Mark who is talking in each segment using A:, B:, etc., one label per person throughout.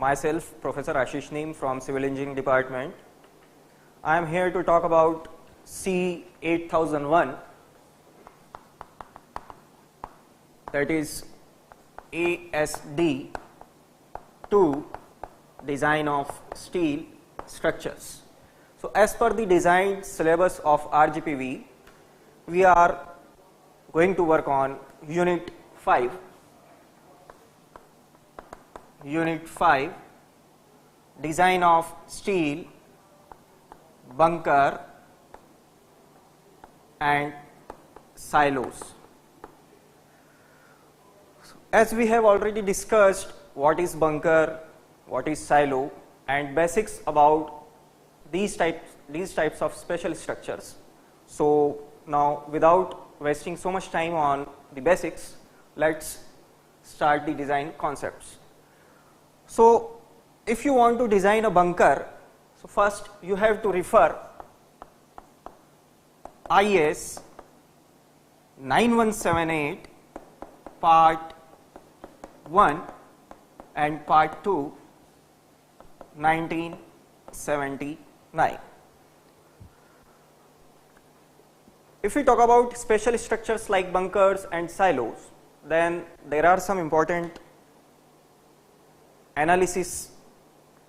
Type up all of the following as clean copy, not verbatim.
A: myself, Professor Ashish Neem from Civil Engineering Department. I am here to talk about C8001, that is ASD 2, design of steel structures. So as per the design syllabus of RGPV, we are going to work on Unit 5, design of steel, bunker and silos. As we have already discussed what is bunker, what is silo, and basics about these types of special structures. So now, without wasting so much time on the basics, let's start the design concepts. So if you want to design a bunker, so first you have to refer IS 9178 part 1 and part 2 1979. If we talk about special structures like bunkers and silos, then there are some important analysis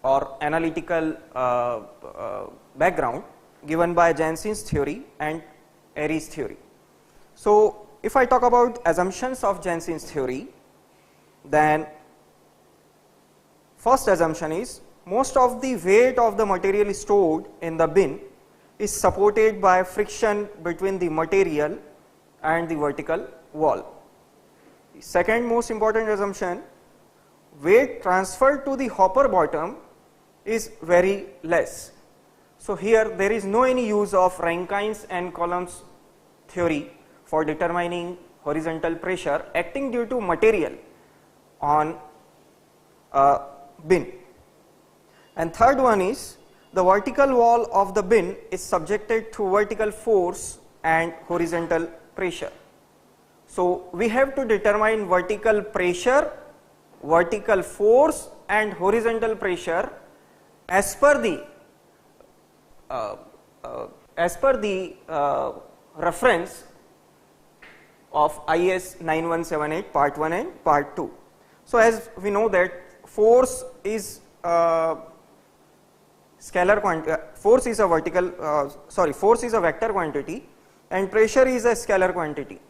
A: or analytical background given by Jensen's theory and Airy's theory. So if I talk about assumptions of Jensen's theory, then first assumption is most of the weight of the material stored in the bin is supported by friction between the material and the vertical wall. The second most important assumption, weight transferred to the hopper bottom is very less. So here there is no any use of Rankine's and Coulomb's theory for determining horizontal pressure acting due to material on a bin. And third one is the vertical wall of the bin is subjected to vertical force and horizontal pressure. So we have to determine vertical pressure, vertical force and horizontal pressure as per the reference of IS 9178 part 1 and part 2. So as we know that force is scalar quantity, force is a vector quantity and pressure is a scalar quantity.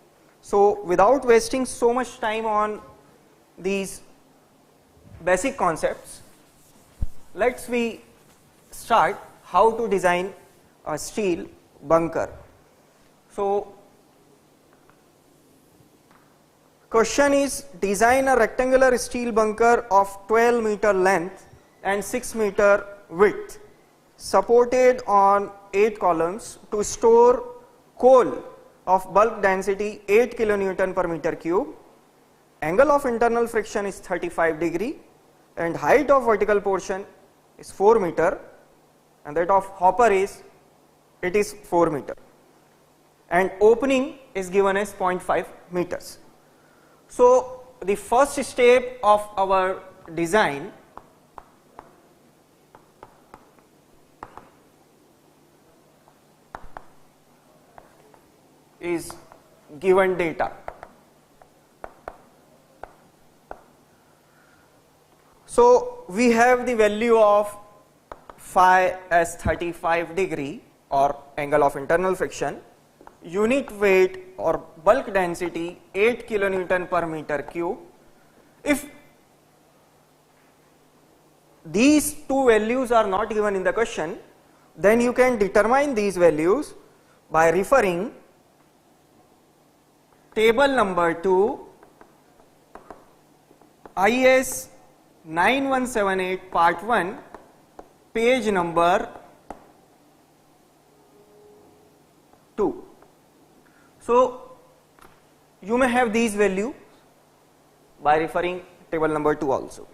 A: So without wasting so much time on these basic concepts, let's we start how to design a steel bunker. So question is, design a rectangular steel bunker of 12 meter length and 6 meter width supported on 8 columns to store coal of bulk density 8 kilonewton per meter cube. Angle of internal friction is 35 degree and height of vertical portion is 4 meter and that of hopper is 4 meter and opening is given as 0.5 meters. So the first step of our design is given data. So we have the value of phi as 35 degree or angle of internal friction, unit weight or bulk density 8 kilonewton per meter cube. If these two values are not given in the question, then you can determine these values by referring table number 2 IS 9178 part 1 page number 2. So you may have these values by referring table number 2 also.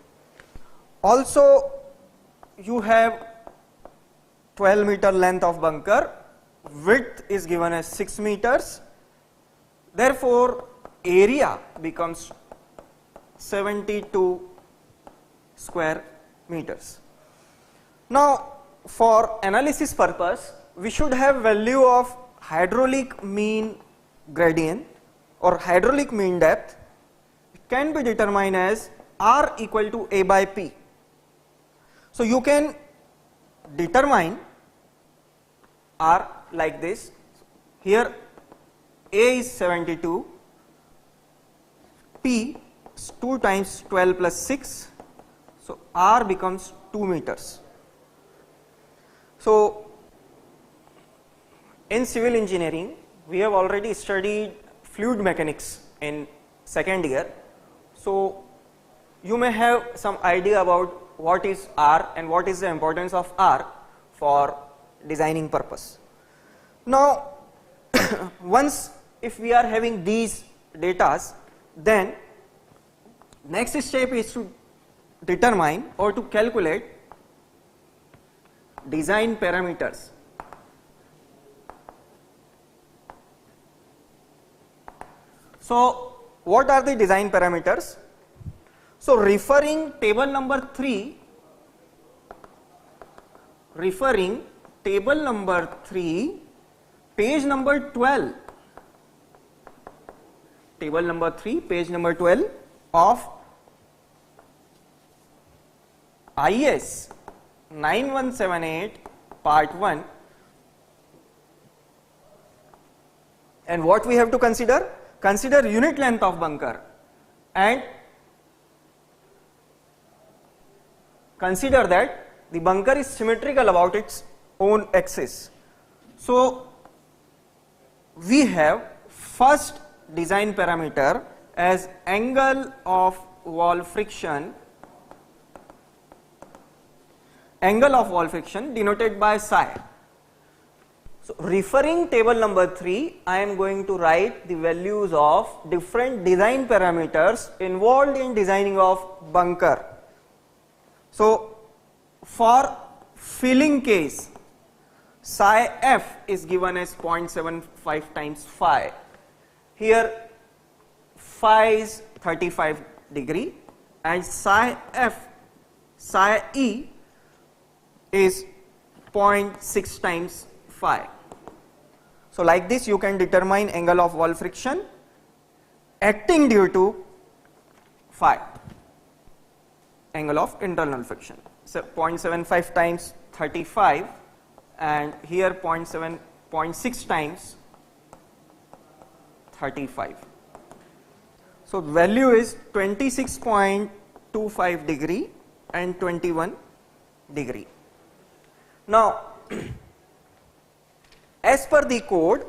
A: Also you have 12 meter length of bunker, width is given as 6 meters, therefore area becomes 72 square meters. Now, for analysis purpose, we should have value of hydraulic mean gradient or hydraulic mean depth. It can be determined as R equal to A by P. So, you can determine R like this. Here A is 72, P is 2 times 12 plus 6, so R becomes 2 meters. So, in civil engineering, we have already studied fluid mechanics in second year. So, you may have some idea about what is R and what is the importance of R for designing purpose. Now, once if we are having these datas, then next step is to determine or to calculate design parameters. So, what are the design parameters? So, referring table number 3, page number 12, table number 3, page number 12 of IS 9178 part 1, and what we have to consider? Consider unit length of bunker and consider that the bunker is symmetrical about its own axis. So, we have first design parameter as angle of wall friction, denoted by psi. So, referring table number 3, I am going to write the values of different design parameters involved in designing of bunker. So, for filling case, psi f is given as 0.75 times phi. Here phi is 35 degree and psi e is 0.6 times phi. So, like this you can determine angle of wall friction acting due to phi, angle of internal friction. So, 0.75 times 35 and here 0.6 times 35. So, value is 26.25 degree and 21 degree. Now, as per the code,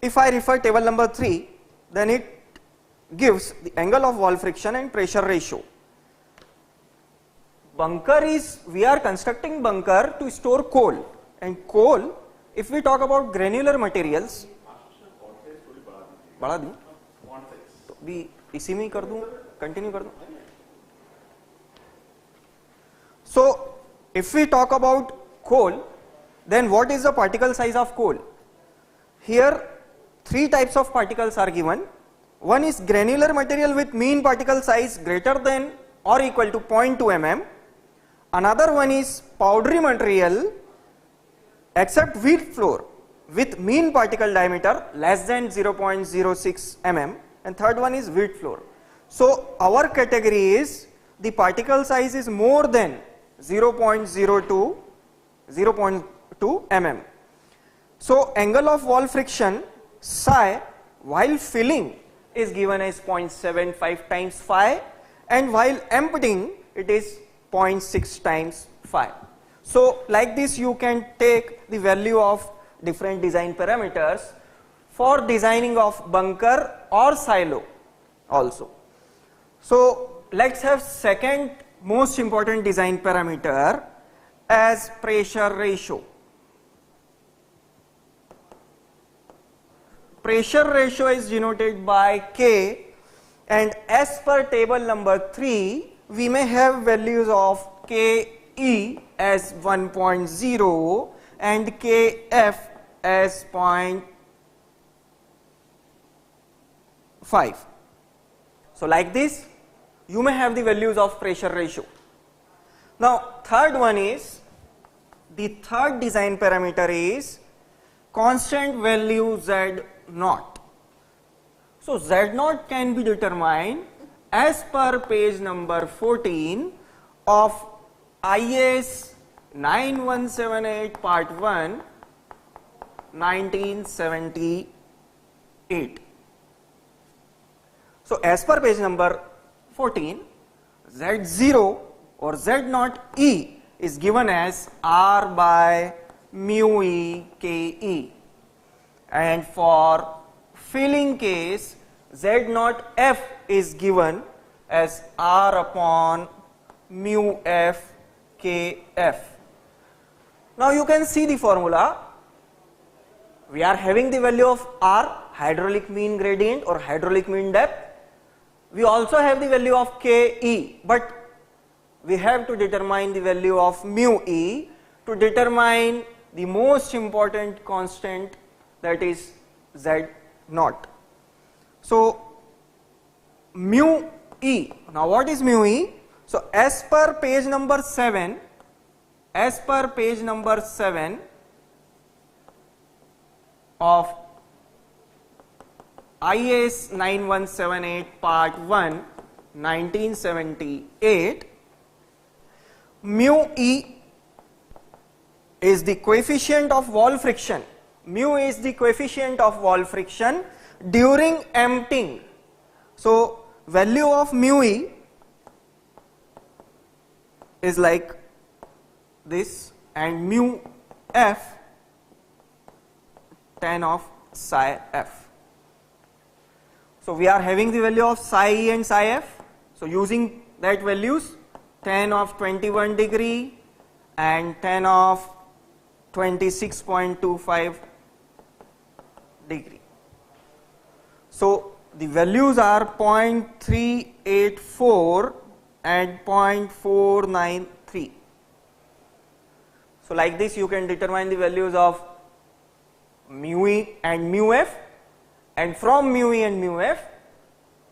A: if I refer table number 3, then it gives the angle of wall friction and pressure ratio. Bunker is, we are constructing bunker to store coal, and coal, if we talk about granular materials, बढ़ा दूं, तो भी इसी में कर दूं, continue कर दूं. So, if we talk about coal, then what is the particle size of coal? Here, 3 types of particles are given. One is granular material with mean particle size greater than or equal to 0.2 mm. Another one is powdery material except wheat flour with mean particle diameter less than 0.06 mm, and third one is wheat flour. So, our category is the particle size is more than 0.02 mm. So, angle of wall friction psi while filling is given as 0.75 times phi, and while emptying it is 0.6 times phi. So, like this you can take the value of different design parameters for designing of bunker or silo also. So, let us have second most important design parameter as pressure ratio. Pressure ratio is denoted by K, and as per table number 3 we may have values of Ke as 1.0 and Kf as 0.2 5. So like this you may have the values of pressure ratio. Now third one is, the third design parameter is constant value Z0. So Z0 can be determined as per page number 14 of IS 9178 part 1 1978. So as per page number 14, Z0 or Z0 E is given as R by mu E Ke, and for filling case Z0 F is given as R upon mu F Kf. Now you can see the formula. We are having the value of R, hydraulic mean gradient or hydraulic mean depth. We also have the value of Ke, but we have to determine the value of mu E to determine the most important constant, that is Z0. So mu E, now what is mu E? So as per page number 7, of IS 9178 part 1 1978, mu E is the coefficient of wall friction. Mu is the coefficient of wall friction during emptying. So value of mu E is like this, and mu F tan of psi F. So we are having the value of psi E and psi F. So using that values, tan of 21 degree and tan of 26.25 degree. So the values are 0.384 and 0.493. So like this you can determine the values of mu E and mu F, and from mu E and mu F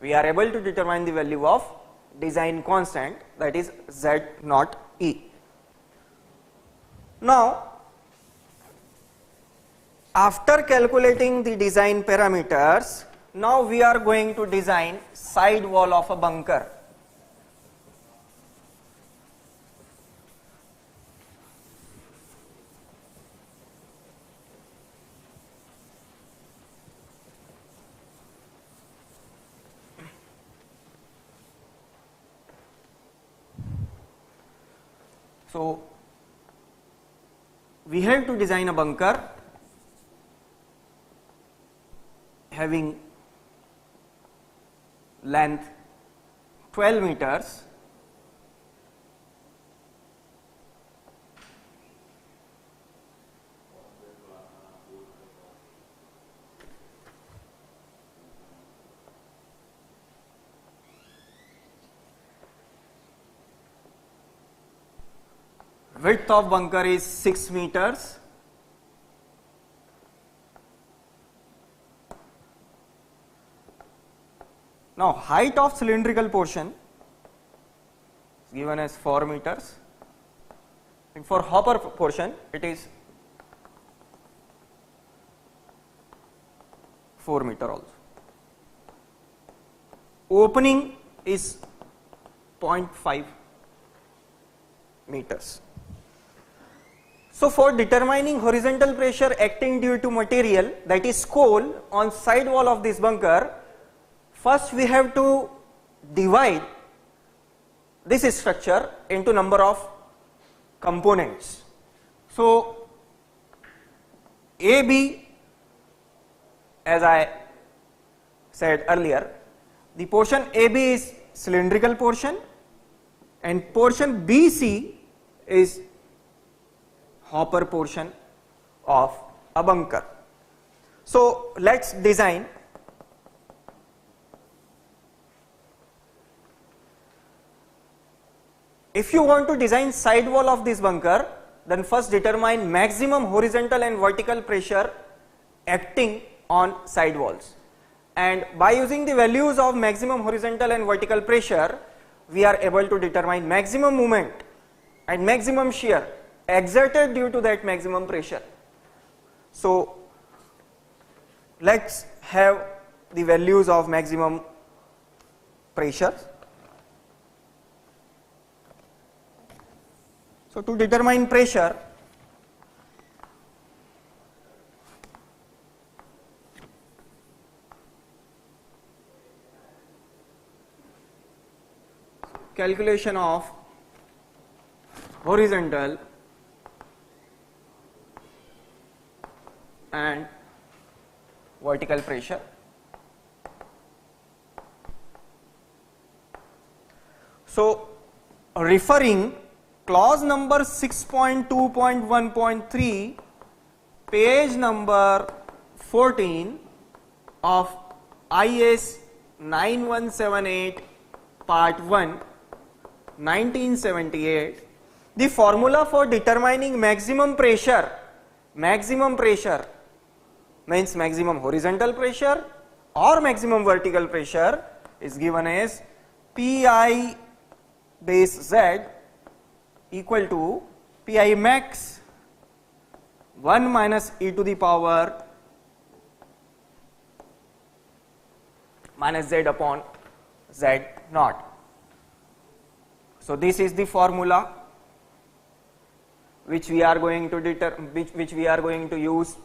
A: we are able to determine the value of design constant, that is Z0 E. Now after calculating the design parameters, now we are going to design side wall of a bunker. So we have to design a bunker having length 12 meters, width of bunker is 6 meters, now height of cylindrical portion is given as 4 meters, and for hopper portion it is 4 meter also. Opening is 0.5 meters. So for determining horizontal pressure acting due to material, that is coal, on side wall of this bunker, first we have to divide this structure into number of components. So AB, as I said earlier, the portion AB is cylindrical portion and portion BC is hopper portion of a bunker. So let's design. If you want to design side wall of this bunker, then first determine maximum horizontal and vertical pressure acting on side walls. and by using the values of maximum horizontal and vertical pressure, we are able to determine maximum moment and maximum shear exerted due to that maximum pressure. So let's have the values of maximum pressure. So to determine pressure, calculation of horizontal and vertical pressure. So referring clause number 6.2.1.3, page number 14 of IS 9178 part 1 1978, the formula for determining maximum pressure means maximum horizontal pressure or maximum vertical pressure is given as Pi base Z equal to Pi max 1 minus e to the power minus Z upon Z naught. So this is the formula which we are going to use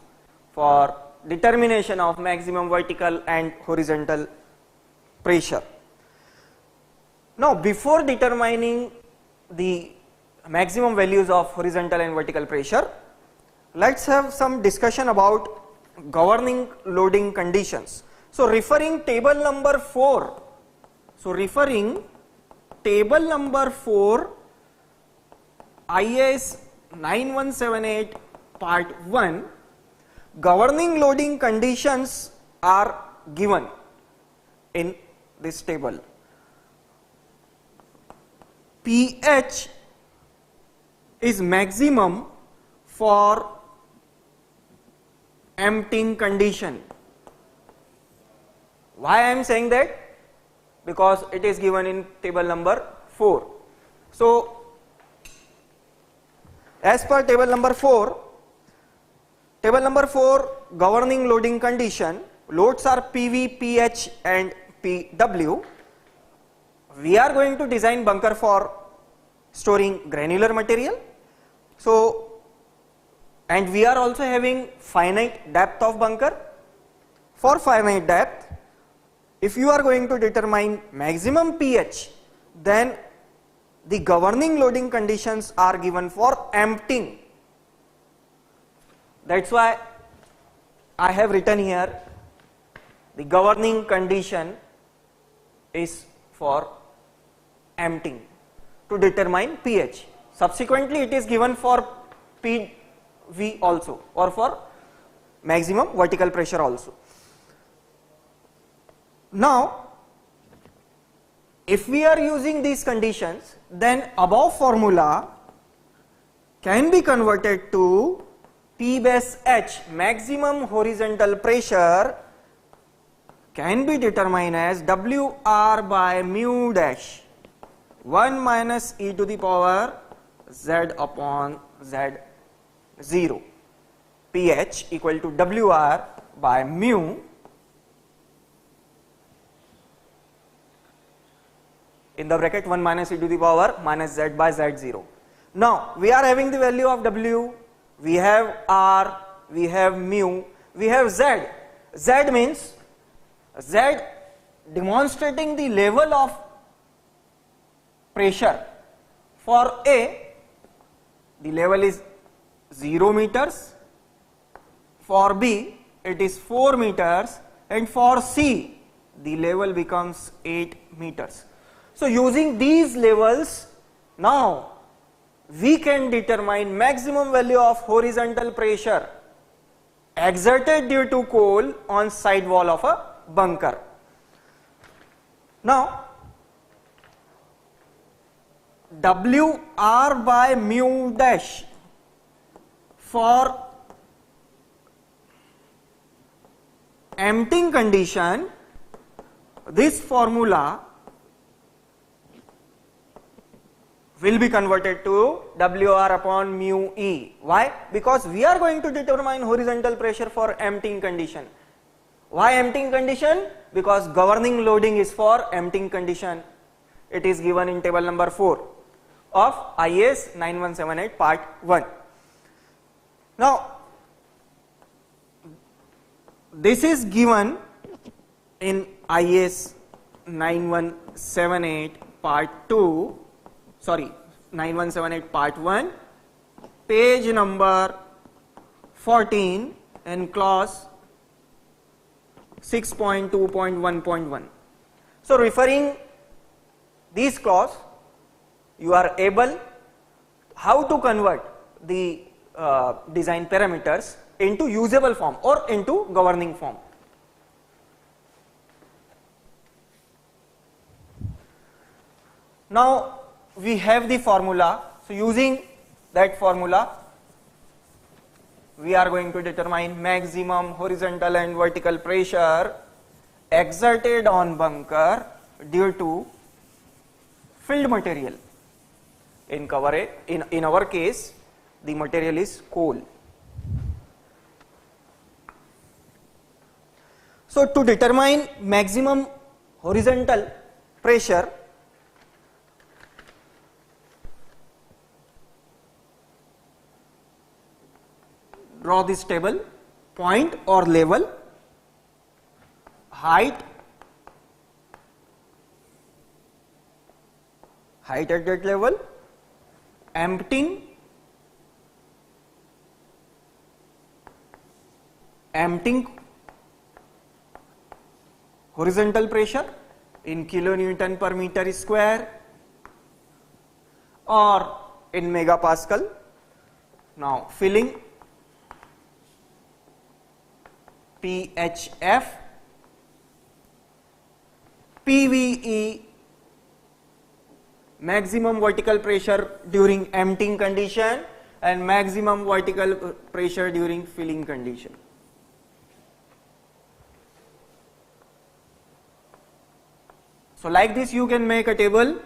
A: for determination of maximum vertical and horizontal pressure. Now before determining the maximum values of horizontal and vertical pressure, let's have some discussion about governing loading conditions. So referring table number 4, IS 9178 part 1, governing loading conditions are given in this table. pH is maximum for emptying condition. Why I am saying that? Because it is given in table number 4. So as per table number 4, governing loading condition, loads are PV, PH and PW. We are going to design bunker for storing granular material. So, and we are also having finite depth of bunker. For finite depth, if you are going to determine maximum pH, then the governing loading conditions are given for emptying. That's why I have written here the governing condition is for emptying to determine pH. Subsequently, it is given for PV also or for maximum vertical pressure also. Now, if we are using these conditions, then above formula can be converted to P base H, maximum horizontal pressure, can be determined as WR by mu dash 1 minus e to the power Z upon Z0. pH equal to WR by mu in the bracket 1 minus e to the power minus Z by Z0. Now we are having the value of W, we have R, we have mu, we have Z. Z means Z demonstrating the level of pressure. For A, the level is 0 meters, for B it is 4 meters, and for C the level becomes 8 meters. So using these levels, now we can determine maximum value of horizontal pressure exerted due to coal on side wall of a bunker. Now WR by mu dash for emptying condition this formula will be converted to WR upon mu E. Why? Because we are going to determine horizontal pressure for emptying condition. Why emptying condition? Because governing loading is for emptying condition. It is given in table number 4 of IS 9178 part 1. Now, this is given in IS 9178 part 2, sorry, 9178 part 1, page number 14 and clause 6.2.1.1. So, referring this clause, you are able how to convert the design parameters into usable form or into governing form. Now, we have the formula. So, using that formula, we are going to determine maximum horizontal and vertical pressure exerted on bunker due to filled material. In our case, the material is coal. So, to determine maximum horizontal pressure, draw this table: point or level, height at that level, emptying horizontal pressure in kilonewton per meter square or in megapascal. Now, filling PHF, PVE maximum vertical pressure during emptying condition and maximum vertical pressure during filling condition. So, like this you can make a table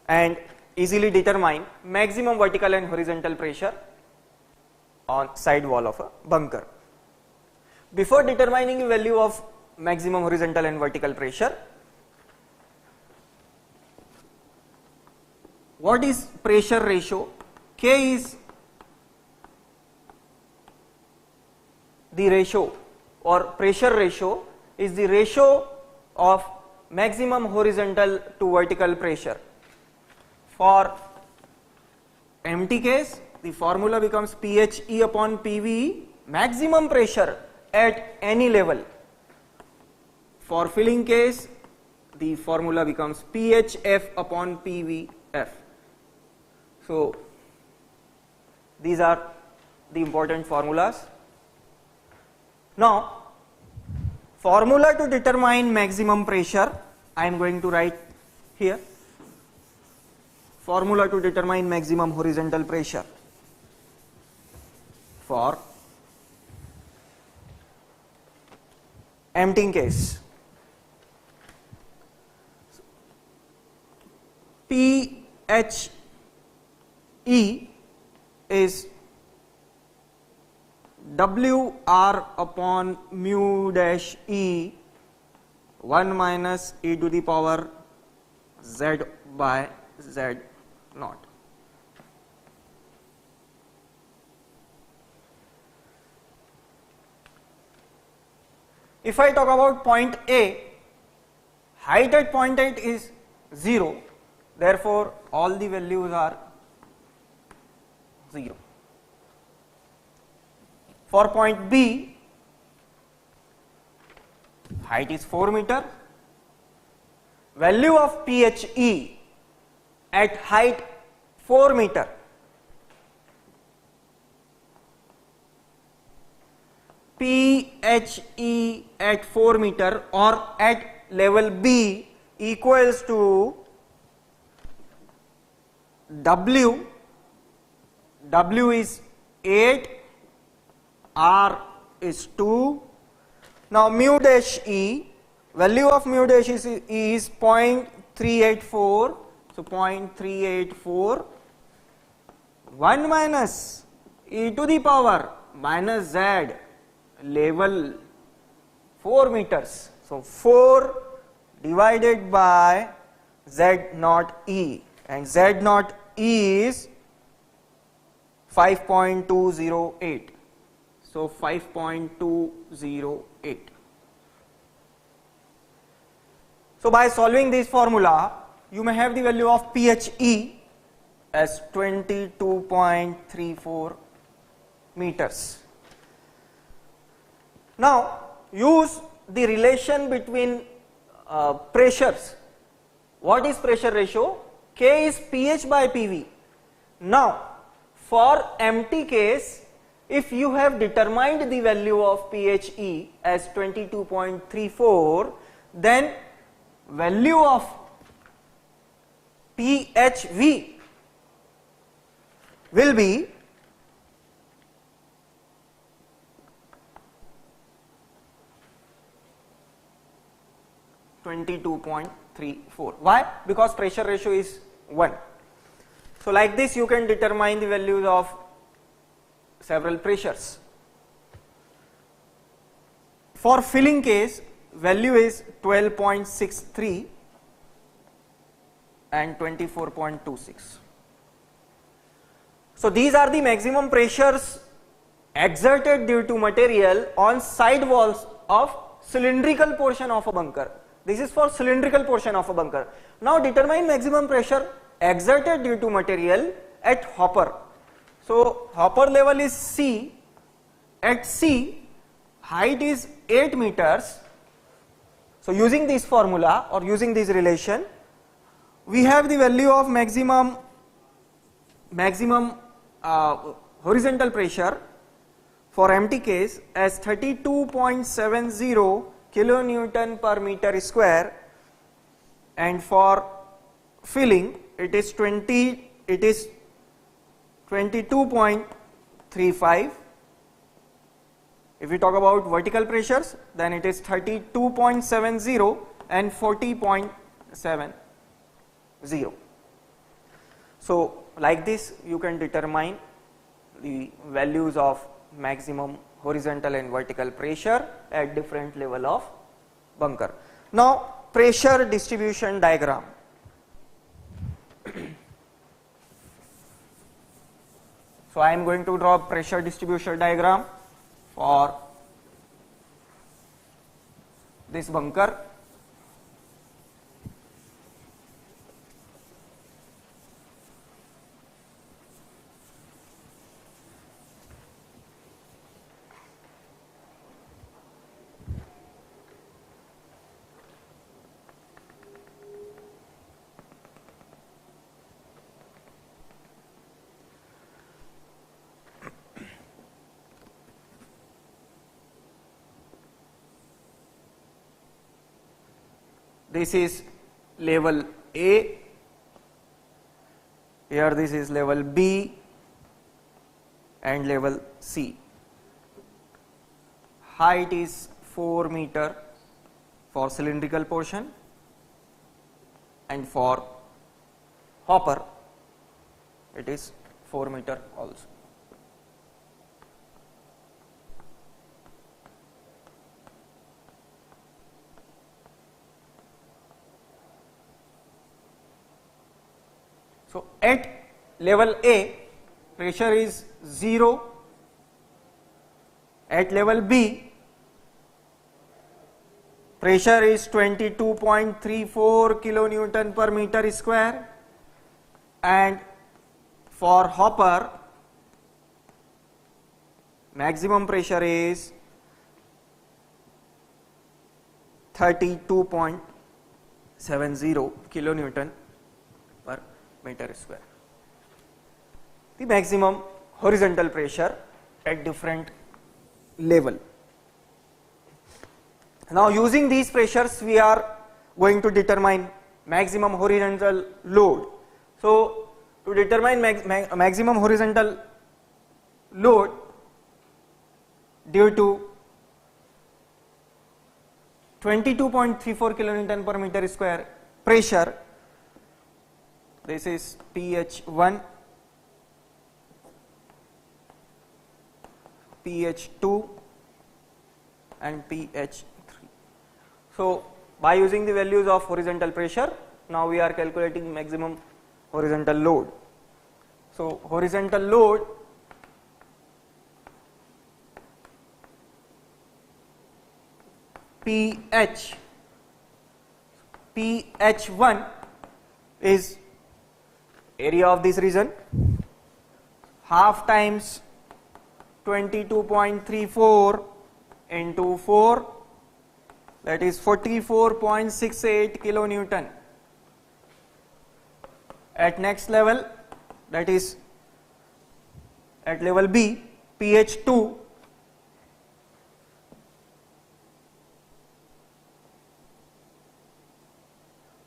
A: and easily determine maximum vertical and horizontal pressure on side wall of a bunker. Before determining the value of maximum horizontal and vertical pressure, what is pressure ratio? K is the ratio, or pressure ratio is the ratio of maximum horizontal to vertical pressure. For empty case, the formula becomes PHE upon PVE, maximum pressure at any level. For filling case, the formula becomes PHF upon PVF. So, these are the important formulas. Now, formula to determine maximum pressure, I am going to write here. Formula to determine maximum horizontal pressure for emptying case. PHE is WR upon mu dash E 1 minus e to the power Z by Z naught. If I talk about point A, height at point A is 0, therefore all the values are 0. For point B, height is 4 meter, value of PHE at height 4 meter PHE at 4 meter or at level B equals to W is 8, R is 2, Now mu dash E, value of mu dash is 0.384, so 0.384, 1 minus e to the power minus z, level 4 meters, so 4 divided by z naught E, and z naught E is 5.208, so 5.208. So by solving this formula, you may have the value of PHE as 22.34 meters. Now use the relation between pressures. What is pressure ratio? K is PH by PV. Now for empty case, if you have determined the value of PHE as 22.34, then value of PHV will be 22.34. Why? Because pressure ratio is 1. So like this you can determine the values of several pressures. For filling case, value is 12.63 and 24.26. So these are the maximum pressures exerted due to material on side walls of cylindrical portion of a bunker. This is for cylindrical portion of a bunker. Now determine maximum pressure exerted due to material at hopper. So hopper level is C. At C, height is 8 meters. So using this formula or using this relation, we have the value of maximum horizontal pressure for empty case as 32.70 kilonewton per meter square, and for filling it is 22.35. If we talk about vertical pressures, then it is 32.70 and 40.70. So like this you can determine the values of maximum horizontal and vertical pressure at different level of bunker. Now pressure distribution diagram. So I am going to draw pressure distribution diagram for this bunker. This is level A, here this is level B and level C. Height is 4 meter for cylindrical portion, and for hopper it is 4 meter also. So at level A pressure is 0, at level B pressure is 22.34 kilonewton per meter square, and for hopper maximum pressure is 32.70 kilonewton per meter square. The maximum horizontal pressure at different level. Now using these pressures we are going to determine maximum horizontal load. So to determine maximum horizontal load due to 22.34 kilonewton per meter square pressure. This is pH1, pH2 and pH3. So by using the values of horizontal pressure, now we are calculating maximum horizontal load. So horizontal load pH1 is area of this region, half times 22.34 into 4, that is 44.68 kilonewton. At next level, that is at level B, pH2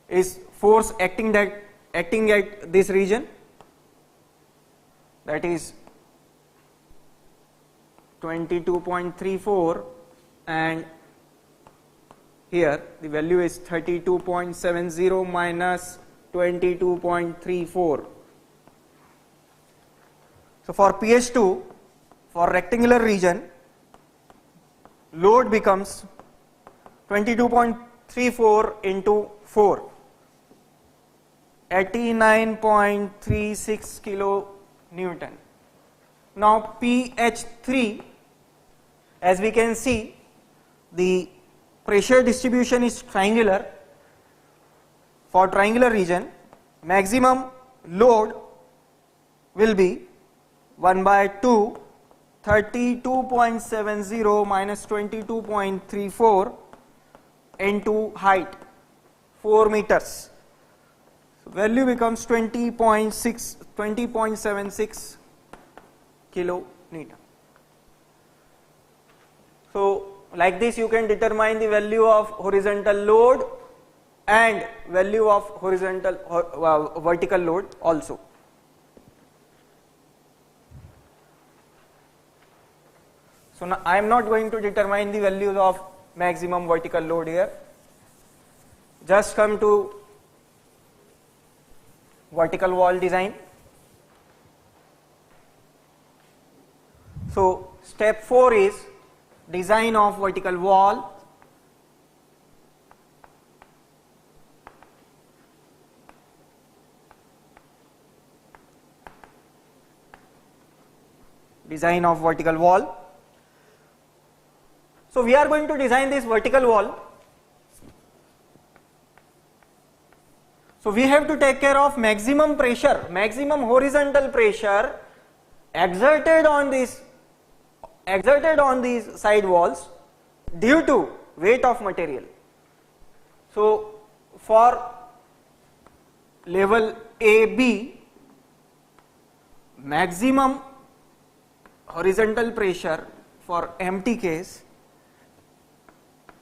A: is force acting at this region, that is 22.34, and here the value is 32.70 minus 22.34. So for pH2, for rectangular region, load becomes 22.34 into 4, 89.36 kilonewton. Now pH3, as we can see, the pressure distribution is triangular. For triangular region, maximum load will be 1 by 2, 32.70 minus 22.34 into height 4 meters. So value becomes 20.76 kilonewton. So like this you can determine the value of horizontal load and value of horizontal vertical load also. So now I am not going to determine the values of maximum vertical load here. Just come to vertical wall design. So step 4 is design of vertical wall. Design of vertical wall. So we are going to design this vertical wall. So we have to take care of maximum pressure, maximum horizontal pressure exerted on these side walls due to weight of material. So for level AB, maximum horizontal pressure for empty case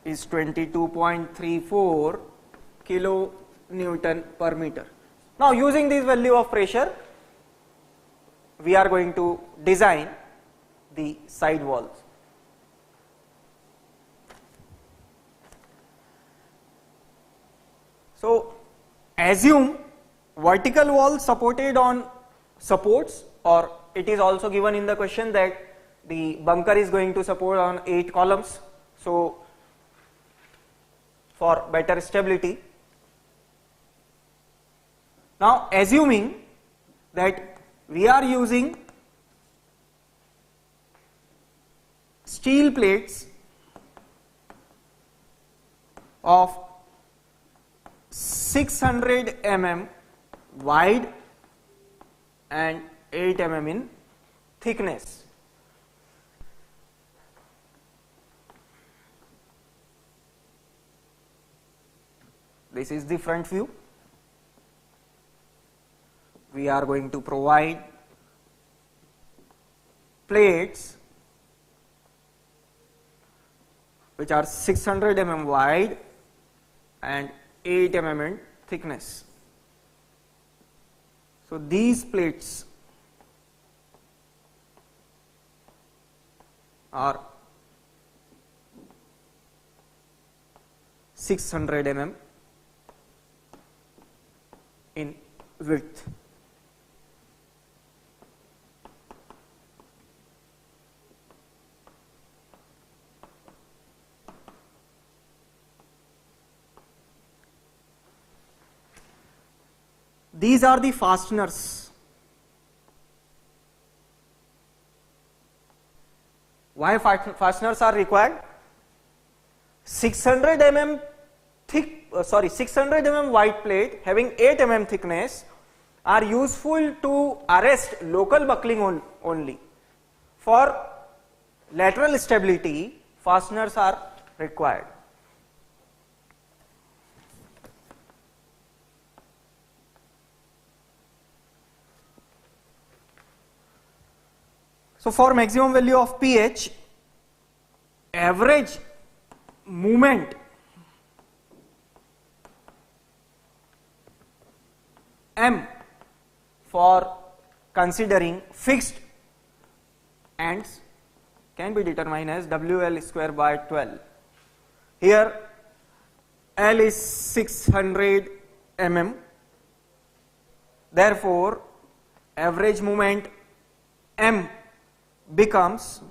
A: is 22.34 kilonewton per meter. Now using this value of pressure, we are going to design the side walls. So assume vertical wall supported on supports, or it is also given in the question that the bunker is going to support on 8 columns. So for better stability. Now assuming that we are using steel plates of 600 mm wide and 8 mm in thickness. This is the front view. We are going to provide plates which are 600 mm wide and 8 mm in thickness. So these plates are 600 mm in width. These are the fasteners. Why fasteners are required? 600 mm 600 mm wide plate having 8 mm thickness are useful to arrest local buckling only. For lateral stability, fasteners are required. So, for maximum value of pH, average movement M for considering fixed ends can be determined as WL square by 12. Here L is 600 mm, therefore average movement M becomes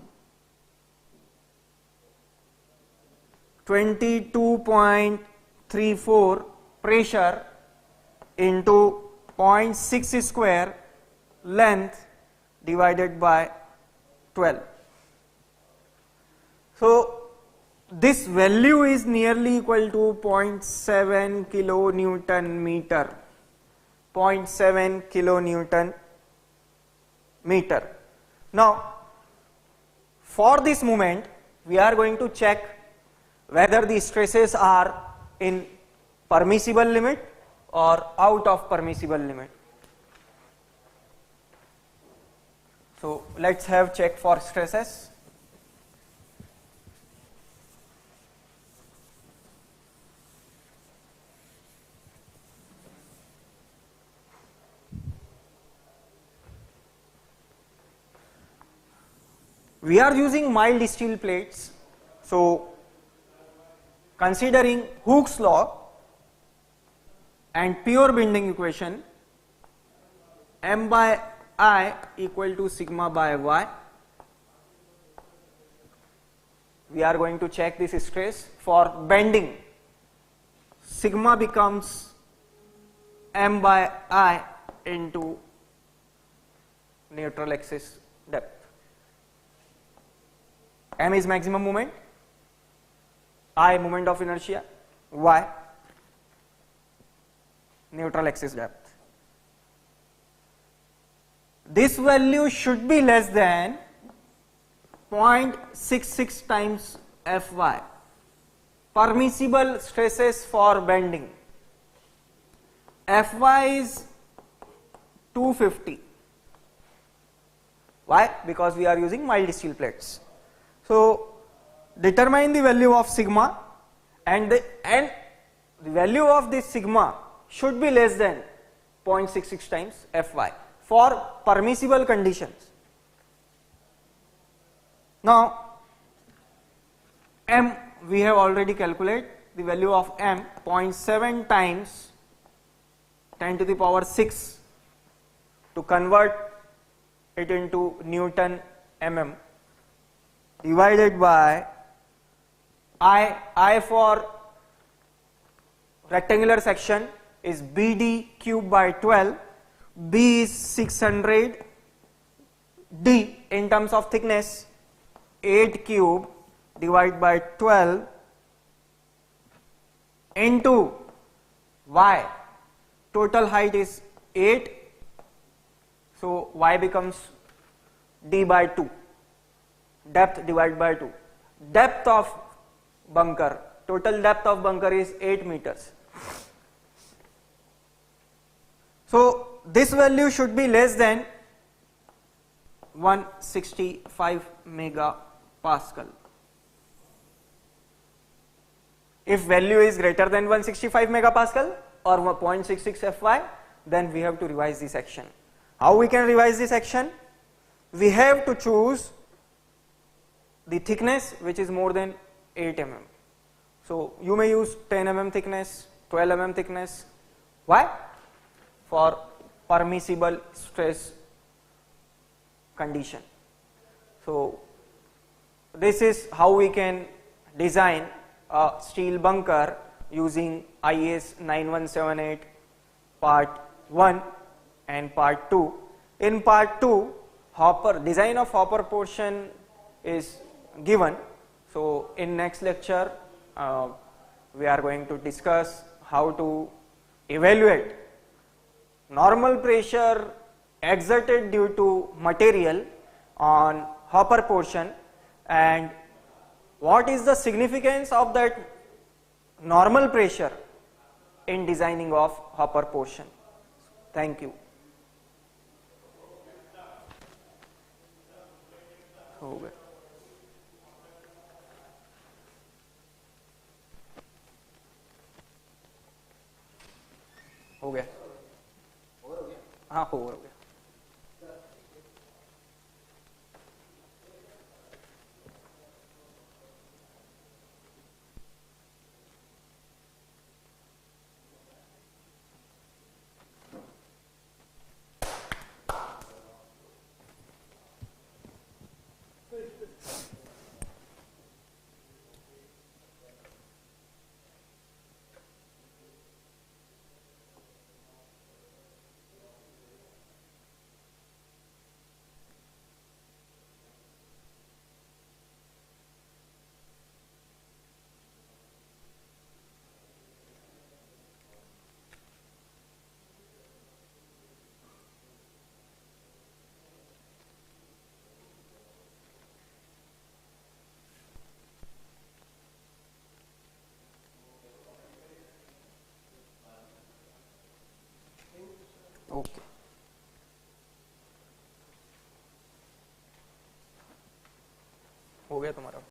A: 22.34 pressure into 0.6 square length divided by 12. So, this value is nearly equal to 0.7 kilonewton meter, 0.7 kilonewton meter. Now, for this moment, we are going to check whether the stresses are in permissible limit or out of permissible limit. So, let us have check for stresses. We are using mild steel plates. So, considering Hooke's law and pure bending equation, M by I equal to sigma by Y, we are going to check this stress. For bending, sigma becomes M by I into neutral axis depth. M is maximum moment, I moment of inertia, Y neutral axis depth. This value should be less than 0.66 times Fy, permissible stresses for bending. Fy is 250. Why? Because we are using mild steel plates. So, determine the value of sigma, and the value of this sigma should be less than 0.66 times Fy for permissible conditions. Now, M we have already calculated the value of M, 0.7 times 10 to the power 6 to convert it into Newton mm divided by I for rectangular section is BD cube by 12, B is 600, D in terms of thickness 8 cube divided by 12 into Y, total height is 8, so Y becomes D by 2, depth divided by 2. Depth of bunker, total depth of bunker is 8 meters. So, this value should be less than 165 megapascal. If value is greater than 165 megapascal or 0.66 Fy, then we have to revise the section. How we can revise the section? We have to choose the thickness which is more than 8 mm. So you may use 10 mm thickness, 12 mm thickness. Why? For permissible stress condition. So this is how we can design a steel bunker using IS 9178 part 1 and part 2. In part 2, design of hopper portion is given. So in next lecture we are going to discuss how to evaluate normal pressure exerted due to material on hopper portion and what is the significance of that normal pressure in designing of hopper portion. Thank you. हो गया हाँ over हो गया okay हो गया तुम्हारा